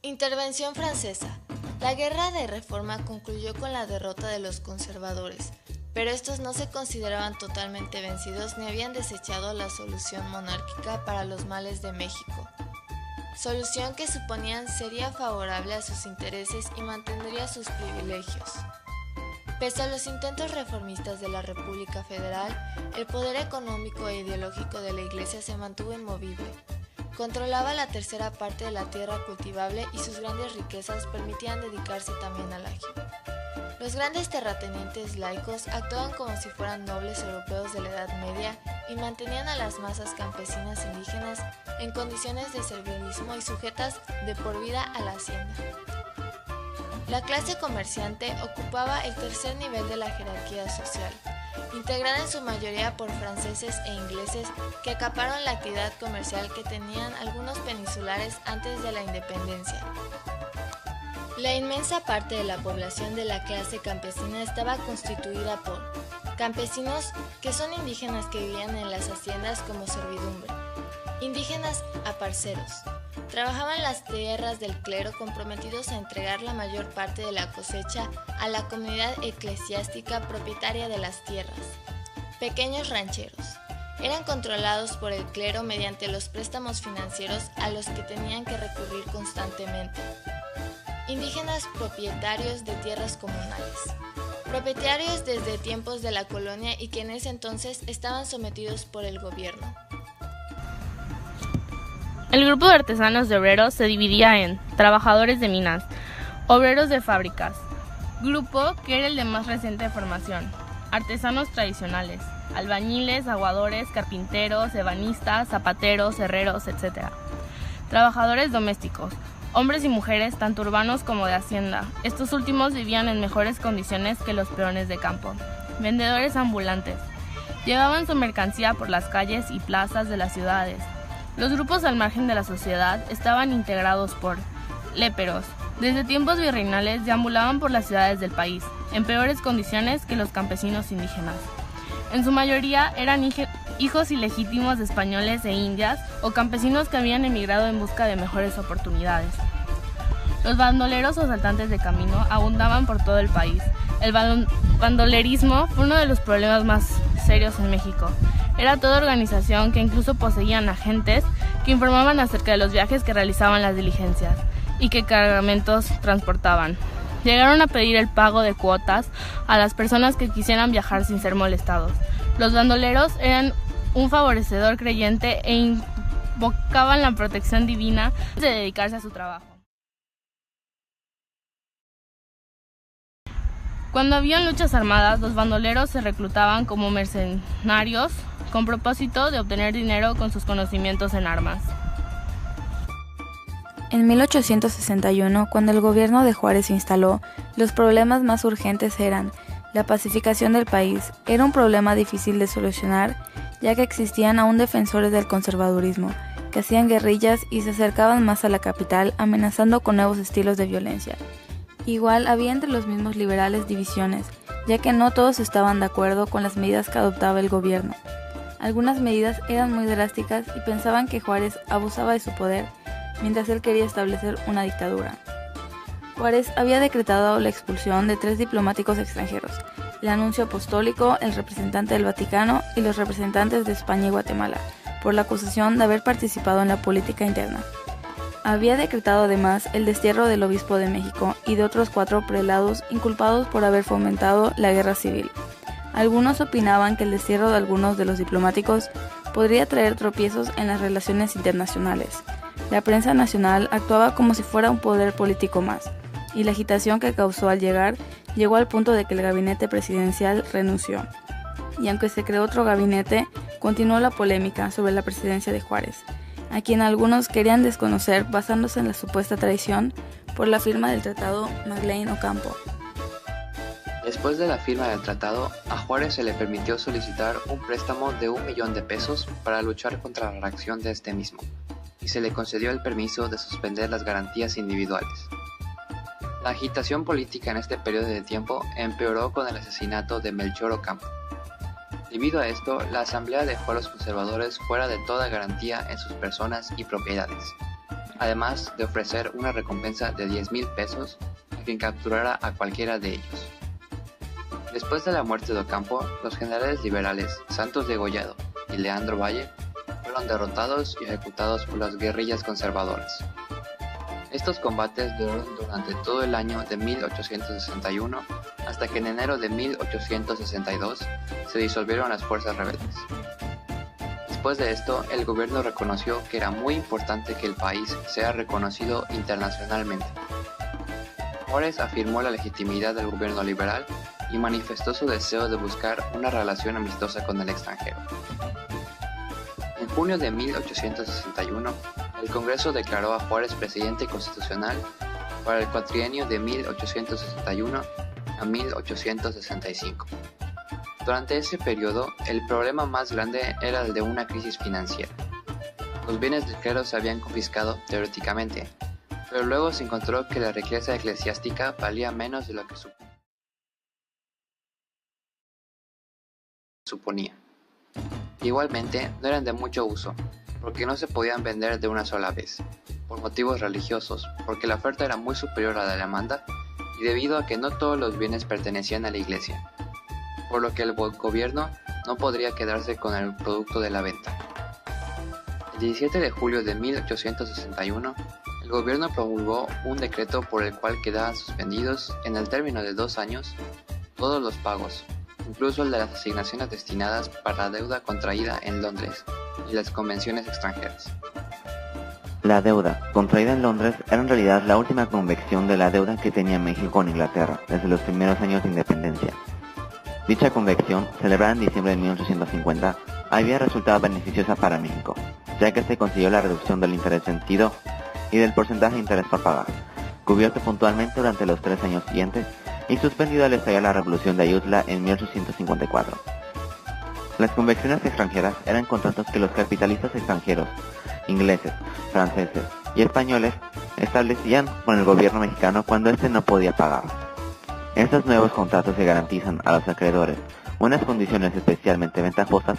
Intervención francesa. La guerra de reforma concluyó con la derrota de los conservadores, pero estos no se consideraban totalmente vencidos ni habían desechado la solución monárquica para los males de México. Solución que suponían sería favorable a sus intereses y mantendría sus privilegios. Pese a los intentos reformistas de la República Federal, el poder económico e ideológico de la Iglesia se mantuvo inmovible. Controlaba la tercera parte de la tierra cultivable y sus grandes riquezas permitían dedicarse también al agio. Los grandes terratenientes laicos actuaban como si fueran nobles europeos de la Edad Media y mantenían a las masas campesinas indígenas en condiciones de servilismo y sujetas de por vida a la hacienda. La clase comerciante ocupaba el tercer nivel de la jerarquía social, integrada en su mayoría por franceses e ingleses que acaparon la actividad comercial que tenían algunos peninsulares antes de la independencia. La inmensa parte de la población de la clase campesina estaba constituida por campesinos, que son indígenas que vivían en las haciendas como servidumbre, indígenas aparceros. Trabajaban las tierras del clero comprometidos a entregar la mayor parte de la cosecha a la comunidad eclesiástica propietaria de las tierras. Pequeños rancheros. Eran controlados por el clero mediante los préstamos financieros a los que tenían que recurrir constantemente. Indígenas propietarios de tierras comunales. Propietarios desde tiempos de la colonia y que en ese entonces estaban sometidos por el gobierno. El grupo de artesanos de obreros se dividía en trabajadores de minas, obreros de fábricas, grupo que era el de más reciente formación, artesanos tradicionales, albañiles, aguadores, carpinteros, ebanistas, zapateros, herreros, etc. Trabajadores domésticos, hombres y mujeres tanto urbanos como de hacienda. Estos últimos vivían en mejores condiciones que los peones de campo. Vendedores ambulantes. Llevaban su mercancía por las calles y plazas de las ciudades. Los grupos al margen de la sociedad estaban integrados por léperos. Desde tiempos virreinales deambulaban por las ciudades del país, en peores condiciones que los campesinos indígenas. En su mayoría eran hijos ilegítimos de españoles e indias o campesinos que habían emigrado en busca de mejores oportunidades. Los bandoleros o asaltantes de camino abundaban por todo el país. El bandolerismo fue uno de los problemas más serios en México. Era toda organización que incluso poseían agentes que informaban acerca de los viajes que realizaban las diligencias y qué cargamentos transportaban. Llegaron a pedir el pago de cuotas a las personas que quisieran viajar sin ser molestados. Los bandoleros eran un favorecedor creyente e invocaban la protección divina antes de dedicarse a su trabajo. Cuando habían luchas armadas, los bandoleros se reclutaban como mercenarios con propósito de obtener dinero con sus conocimientos en armas. En 1861, cuando el gobierno de Juárez se instaló, los problemas más urgentes eran la pacificación del país. Era un problema difícil de solucionar, ya que existían aún defensores del conservadurismo, que hacían guerrillas y se acercaban más a la capital, amenazando con nuevos estilos de violencia. Igual había entre los mismos liberales divisiones, ya que no todos estaban de acuerdo con las medidas que adoptaba el gobierno. Algunas medidas eran muy drásticas y pensaban que Juárez abusaba de su poder, mientras él quería establecer una dictadura. Juárez había decretado la expulsión de 3 diplomáticos extranjeros, el anuncio apostólico, el representante del Vaticano y los representantes de España y Guatemala, por la acusación de haber participado en la política interna. Había decretado además el destierro del obispo de México y de otros 4 prelados inculpados por haber fomentado la guerra civil. Algunos opinaban que el destierro de algunos de los diplomáticos podría traer tropiezos en las relaciones internacionales. La prensa nacional actuaba como si fuera un poder político más, y la agitación que causó al llegar llegó al punto de que el gabinete presidencial renunció. Y aunque se creó otro gabinete, continuó la polémica sobre la presidencia de Juárez, a quien algunos querían desconocer basándose en la supuesta traición por la firma del Tratado Maglein-Ocampo. Después de la firma del tratado, a Juárez se le permitió solicitar un préstamo de $1.000.000 para luchar contra la reacción de este mismo, y se le concedió el permiso de suspender las garantías individuales. La agitación política en este periodo de tiempo empeoró con el asesinato de Melchor Ocampo. Debido a esto, la Asamblea dejó a los conservadores fuera de toda garantía en sus personas y propiedades. además de ofrecer una recompensa de 10,000 pesos a quien capturara a cualquiera de ellos. Después de la muerte de Ocampo, los generales liberales Santos Degollado y Leandro Valle fueron derrotados y ejecutados por las guerrillas conservadoras. Estos combates duraron durante todo el año de 1861 hasta que en enero de 1862 se disolvieron las fuerzas rebeldes. Después de esto, el gobierno reconoció que era muy importante que el país sea reconocido internacionalmente. Juárez afirmó la legitimidad del gobierno liberal y manifestó su deseo de buscar una relación amistosa con el extranjero. En junio de 1861, el Congreso declaró a Juárez presidente constitucional para el cuatrienio de 1861 a 1865. Durante ese periodo, el problema más grande era el de una crisis financiera. Los bienes del clero se habían confiscado teóricamente, pero luego se encontró que la riqueza eclesiástica valía menos de lo que suponía. Igualmente, no eran de mucho uso, porque no se podían vender de una sola vez, por motivos religiosos, porque la oferta era muy superior a la demanda y debido a que no todos los bienes pertenecían a la iglesia, por lo que el gobierno no podría quedarse con el producto de la venta. El 17 de julio de 1861, el gobierno promulgó un decreto por el cual quedaban suspendidos, en el término de 2 años, todos los pagos, incluso el de las asignaciones destinadas para la deuda contraída en Londres y las convenciones extranjeras. La deuda contraída en Londres era en realidad la última convención de la deuda que tenía México con Inglaterra desde los primeros años de independencia. Dicha convención, celebrada en diciembre de 1850, había resultado beneficiosa para México, ya que se consiguió la reducción del interés vencido y del porcentaje de interés por pagar, cubierto puntualmente durante los 3 años siguientes y suspendido al estallar la Revolución de Ayutla en 1854. Las convenciones extranjeras eran contratos que los capitalistas extranjeros, ingleses, franceses y españoles, establecían con el gobierno mexicano cuando éste no podía pagar. Estos nuevos contratos se garantizan a los acreedores unas condiciones especialmente ventajosas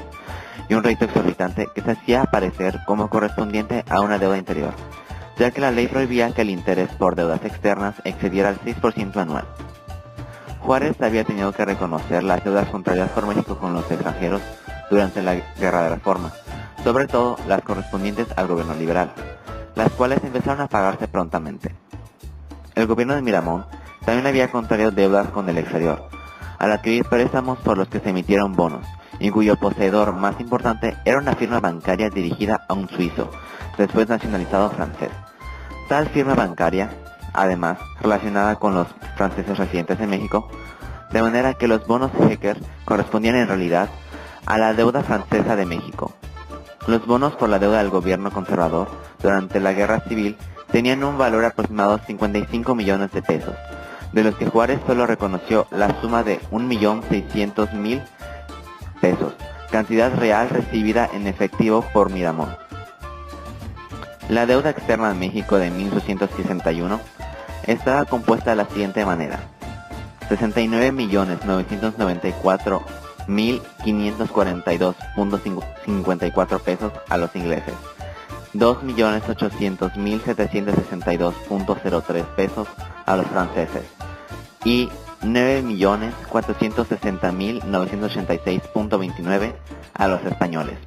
y un rédito exorbitante que se hacía aparecer como correspondiente a una deuda interior, ya que la ley prohibía que el interés por deudas externas excediera el 6% anual. Juárez había tenido que reconocer las deudas contraídas por México con los extranjeros durante la Guerra de Reforma, sobre todo las correspondientes al gobierno liberal, las cuales empezaron a pagarse prontamente. El gobierno de Miramón también había contraído deudas con el exterior, al adquirir préstamos por los que se emitieron bonos, y cuyo poseedor más importante era una firma bancaria dirigida a un suizo, después nacionalizado francés. Tal firma bancaria, además, relacionada con los franceses residentes en México, de manera que los bonos Hecker correspondían en realidad a la deuda francesa de México. Los bonos por la deuda del gobierno conservador durante la Guerra Civil tenían un valor aproximado de 55 millones de pesos, de los que Juárez solo reconoció la suma de 1.600.000 pesos, cantidad real recibida en efectivo por Miramón. La deuda externa de México de 1861 estaba compuesta de la siguiente manera: 69.994.542.54 pesos a los ingleses, 2.800.762.03 pesos a los franceses y 9.460.986.29 a los españoles.